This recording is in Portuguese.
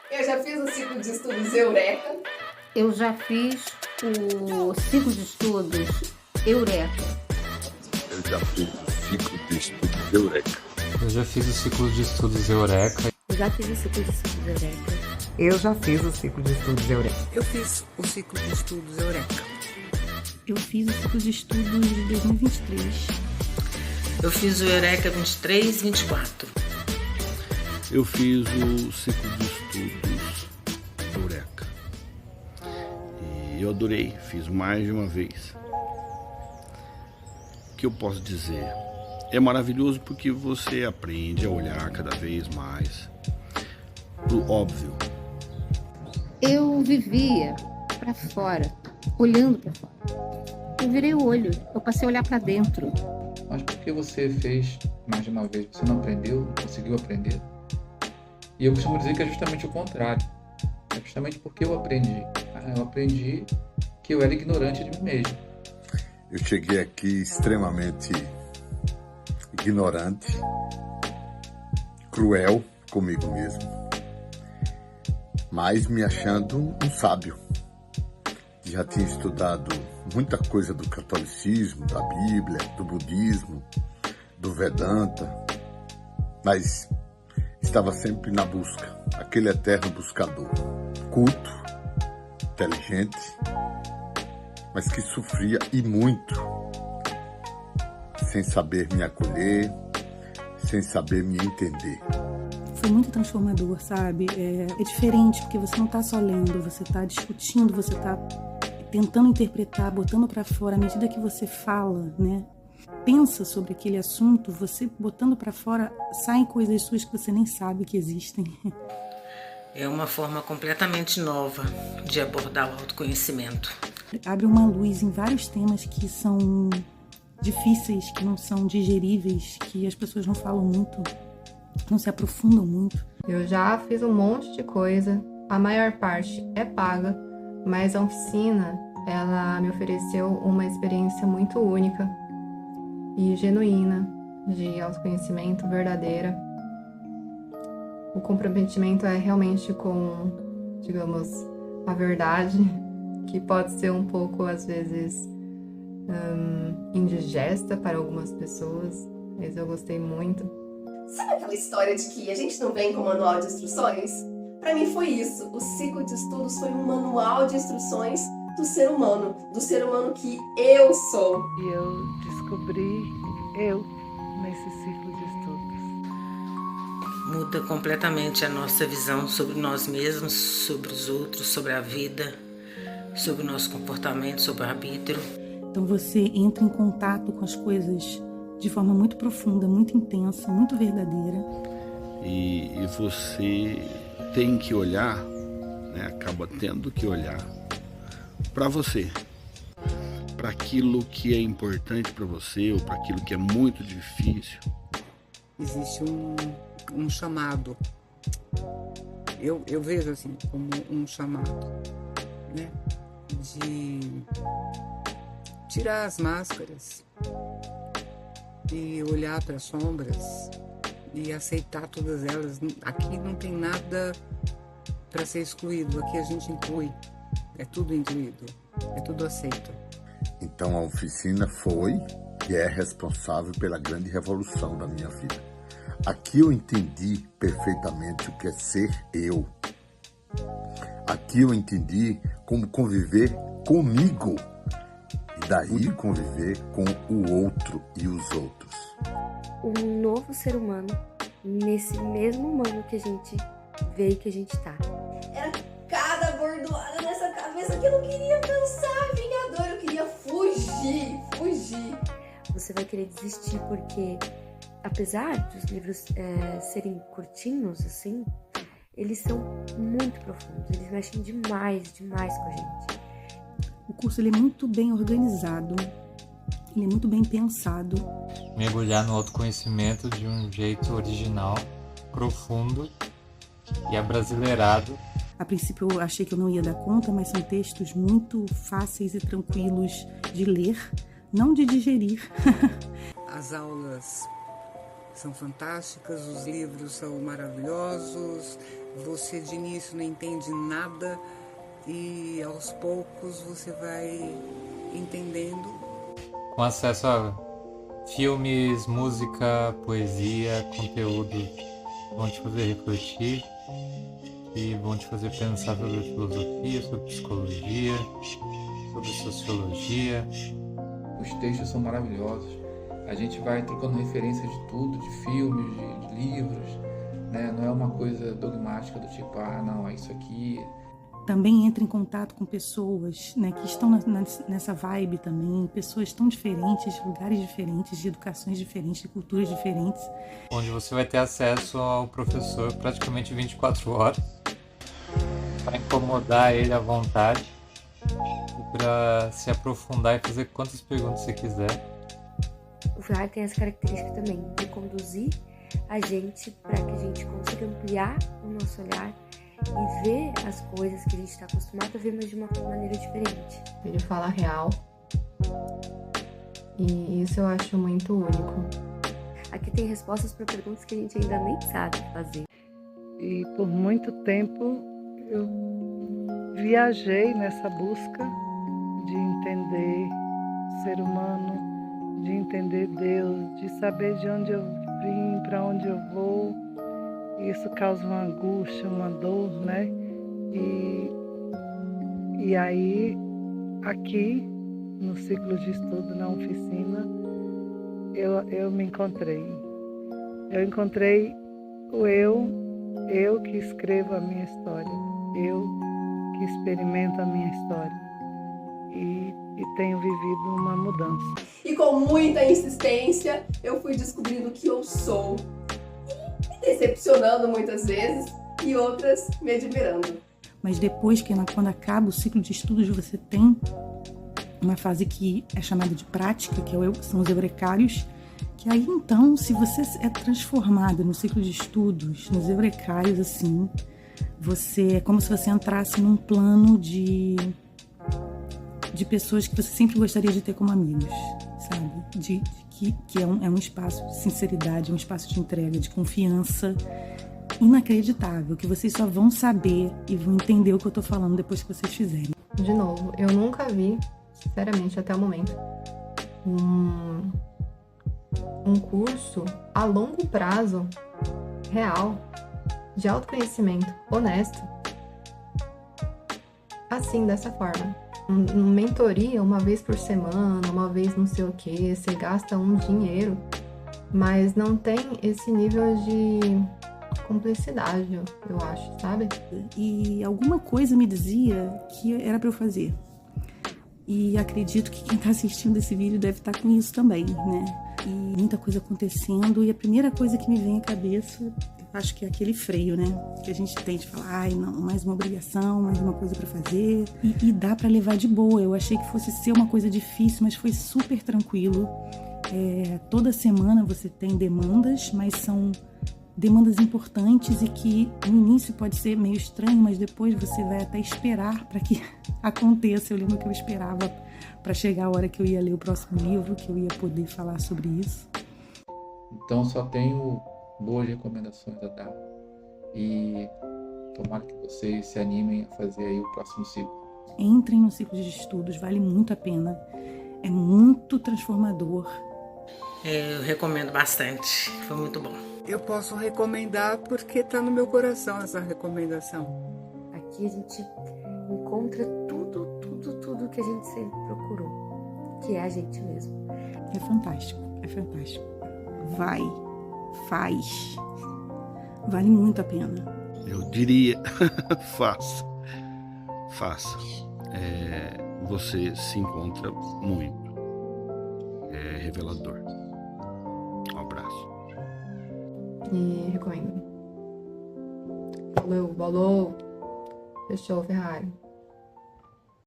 Eu já fiz o ciclo de estudos Eureka. Eu já fiz o ciclo de estudos Eureka. Eu já fiz o ciclo de estudos Eureka. Eu já fiz o ciclo de estudos Eureka. Eu já fiz o ciclo de estudos Eureka. Eu já fiz o ciclo de estudos Eureka. Eu fiz o ciclo de estudos Eureka. Eu fiz o ciclo de estudos de 2023. Eu fiz o Eureka 23 e 24. Eu fiz o ciclo de estudos Eureka. E eu adorei, fiz mais de uma vez. O que eu posso dizer? É maravilhoso porque você aprende a olhar cada vez mais pro óbvio. Eu vivia para fora, olhando para fora. Eu virei o olho, eu passei a olhar para dentro. Mas por que você fez mais de uma vez? Você não aprendeu? Não conseguiu aprender? E eu costumo dizer que é justamente o contrário. É justamente porque eu aprendi. Eu aprendi que eu era ignorante de mim mesmo. Eu cheguei aqui extremamente ignorante, cruel comigo mesmo, mas me achando um sábio. Já tinha estudado muita coisa do catolicismo, da Bíblia, do budismo, do Vedanta, mas estava sempre na busca, aquele eterno buscador, culto, inteligente, mas que sofria e muito, sem saber me acolher, sem saber me entender. Foi muito transformador, sabe? É diferente, porque você não está só lendo, você está discutindo, você está tentando interpretar, botando para fora. À medida que você fala, né? Pensa sobre aquele assunto, você botando para fora, saem coisas suas que você nem sabe que existem. É uma forma completamente nova de abordar o autoconhecimento. Abre uma luz em vários temas que são difíceis, que não são digeríveis, que as pessoas não falam muito, não se aprofundam muito. Eu já fiz um monte de coisa, a maior parte é paga, mas a oficina, ela me ofereceu uma experiência muito única e genuína de autoconhecimento verdadeira. O comprometimento é realmente com, digamos, a verdade, que pode ser um pouco, às vezes, indigesta para algumas pessoas, mas eu gostei muito. Sabe aquela história de que a gente não vem com manual de instruções? Para mim foi isso. O ciclo de estudos foi um manual de instruções do ser humano que eu sou. E eu descobri eu nesse ciclo de estudos. Muda completamente a nossa visão sobre nós mesmos, sobre os outros, sobre a vida, sobre o nosso comportamento, sobre o arbítrio. Então você entra em contato com as coisas de forma muito profunda, muito intensa, muito verdadeira. E você tem que olhar, né, acaba tendo que olhar para você, para aquilo que é importante para você ou para aquilo que é muito difícil. Existe um chamado, eu vejo assim como um chamado, né, de tirar as máscaras e olhar para as sombras e aceitar todas elas. Aqui não tem nada para ser excluído, aqui a gente inclui, é tudo incluído, é tudo aceito. Então a oficina foi e é responsável pela grande revolução da minha vida. Aqui eu entendi perfeitamente o que é ser eu. Aqui eu entendi como conviver comigo e daí conviver com o outro e os outros. Um novo ser humano, nesse mesmo humano que a gente vê e que a gente tá. Era cada bordoada nessa cabeça que eu não queria pensar, vingador, eu queria fugir. Você vai querer desistir porque, apesar dos livros serem curtinhos, assim, eles são muito profundos, eles mexem demais com a gente. O curso ele é muito bem organizado, ele é muito bem pensado. Mergulhar no autoconhecimento de um jeito original, profundo e abrasileirado. A princípio eu achei que eu não ia dar conta, mas são textos muito fáceis e tranquilos de ler, não de digerir. As aulas são fantásticas, os livros são maravilhosos, você de início não entende nada e aos poucos você vai entendendo. Com acesso a filmes, música, poesia, conteúdo vão te fazer refletir e vão te fazer pensar sobre filosofia, sobre psicologia, sobre sociologia. Os textos são maravilhosos. A gente vai trocando referências de tudo, de filmes, de livros, né? Não é uma coisa dogmática do tipo, não, é isso aqui. Também entra em contato com pessoas, né, que estão nessa vibe também, pessoas tão diferentes, de lugares diferentes, de educações diferentes, de culturas diferentes. Onde você vai ter acesso ao professor praticamente 24 horas, para incomodar ele à vontade, e para se aprofundar e fazer quantas perguntas você quiser. O VR tem essa característica também de conduzir a gente para que a gente consiga ampliar o nosso olhar e ver as coisas que a gente está acostumado a ver, mas de uma maneira diferente. Ele fala real. E isso eu acho muito único. Aqui tem respostas para perguntas que a gente ainda nem sabe fazer. E por muito tempo eu viajei nessa busca de entender o ser humano, de entender Deus, de saber de onde eu vim, para onde eu vou. Isso causa uma angústia, uma dor, né? E aí, aqui, no ciclo de estudo, na oficina, eu me encontrei. Eu encontrei o eu que escrevo a minha história, eu que experimento a minha história. E tenho vivido uma mudança. E com muita insistência, eu fui descobrindo o que eu sou. Me decepcionando muitas vezes e outras me admirando. Mas depois, quando acaba o ciclo de estudos, você tem uma fase que é chamada de prática, que são os eurecários, que aí então, se você é transformado no ciclo de estudos, nos eurecários, assim, é como se você entrasse num plano de pessoas que você sempre gostaria de ter como amigos, sabe? Que é um espaço de sinceridade, um espaço de entrega, de confiança inacreditável, que vocês só vão saber e vão entender o que eu tô falando depois que vocês fizerem. De novo, eu nunca vi, sinceramente, até o momento, um curso a longo prazo, real, de autoconhecimento, honesto, assim, dessa forma. Mentoria uma vez por semana, uma vez não sei o que, você gasta um dinheiro, mas não tem esse nível de cumplicidade, eu acho, sabe? E alguma coisa me dizia que era pra eu fazer. E acredito que quem tá assistindo esse vídeo deve estar com isso também, né? E muita coisa acontecendo, e a primeira coisa que me vem à cabeça, acho que é aquele freio, né? Que a gente tem de falar, não, mais uma obrigação, mais uma coisa pra fazer. E dá pra levar de boa. Eu achei que fosse ser uma coisa difícil, mas foi super tranquilo. Toda semana você tem demandas, mas são demandas importantes e que no início pode ser meio estranho, mas depois você vai até esperar para que aconteça. Eu lembro que eu esperava para chegar a hora que eu ia ler o próximo livro, que eu ia poder falar sobre isso. Então só tenho boas recomendações a dar e tomara que vocês se animem a fazer aí o próximo ciclo. Entrem no ciclo de estudos, vale muito a pena, é muito transformador. Eu recomendo bastante, foi muito bom. Eu posso recomendar porque está no meu coração essa recomendação. Aqui a gente encontra tudo que a gente sempre procurou, que é a gente mesmo. É fantástico, é fantástico. Vai, faz, vale muito a pena. Eu diria, faça. Você se encontra muito. É revelador. Um abraço. E recomendo. Valeu. Fechou, Ferrari.